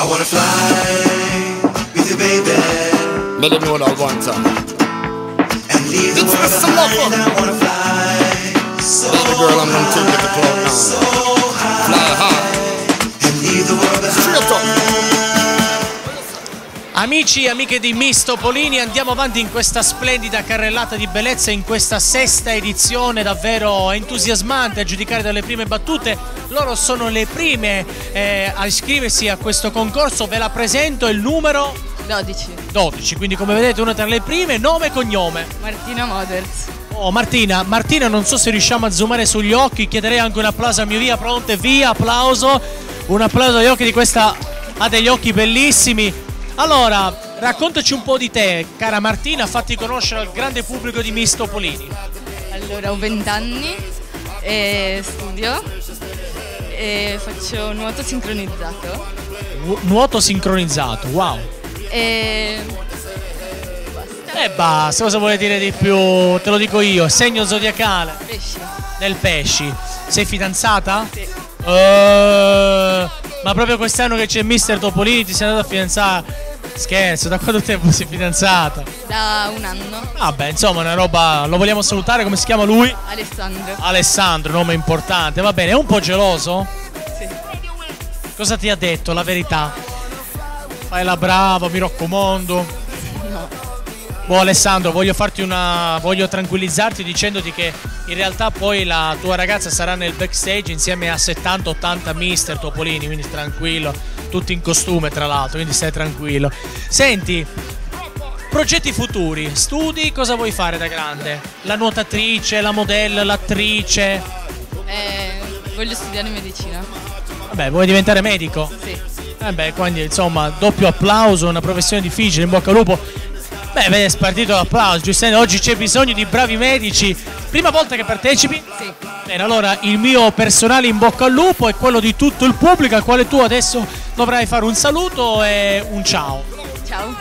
I wanna fly with you, baby. Let them know that one time. And leave the world behind. I wanna fly so Baby girl, I'm gonna take you to cloud now. so Fly high. high. And leave the world Straight up. behind. Amici e amiche di Miss Topolini, andiamo avanti in questa splendida carrellata di bellezza, in questa sesta edizione davvero entusiasmante a giudicare dalle prime battute. Loro sono le prime a iscriversi a questo concorso, ve la presento, il numero 12, quindi come vedete una tra le prime, nome e cognome. Martina Moders. Oh Martina, non so se riusciamo a zoomare sugli occhi, chiederei anche un applauso a mio via, pronte, via, applauso, un applauso agli occhi di questa, ha degli occhi bellissimi. Allora, raccontaci un po' di te, cara Martina, fatti conoscere al grande pubblico di Miss Topolini. Allora, ho 20 anni e studio e faccio nuoto sincronizzato Nuoto sincronizzato, wow. e E basta, cosa vuoi dire di più? Te lo dico io, segno zodiacale pesci. del pesci. Sei fidanzata? Sì. Ma proprio quest'anno che c'è Mister Topolini ti sei andata a fidanzare? Scherzo, da quanto tempo sei fidanzata? Da un anno. Vabbè, insomma, una roba. Lo vogliamo salutare, come si chiama lui? Alessandro. Alessandro, nome importante. Va bene, è un po' geloso? Sì. Cosa ti ha detto? La verità. Fai la brava, mi raccomando. No. Boh, Alessandro, voglio tranquillizzarti dicendoti che in realtà poi la tua ragazza sarà nel backstage insieme a 70-80 Mister Topolini, quindi tranquillo, tutti in costume tra l'altro, quindi stai tranquillo. Senti, progetti futuri, studi, cosa vuoi fare da grande? La nuotatrice, la modella, l'attrice? Voglio studiare medicina. Vabbè, vuoi diventare medico? Sì. Beh, quindi insomma, doppio applauso, una professione difficile, in bocca al lupo. Beh, vedi, è spartito l'applauso, giustamente oggi c'è bisogno di bravi medici. Prima volta che partecipi? Sì. Bene, allora il mio personale in bocca al lupo è quello di tutto il pubblico al quale tu adesso dovrai fare un saluto e un ciao. Ciao.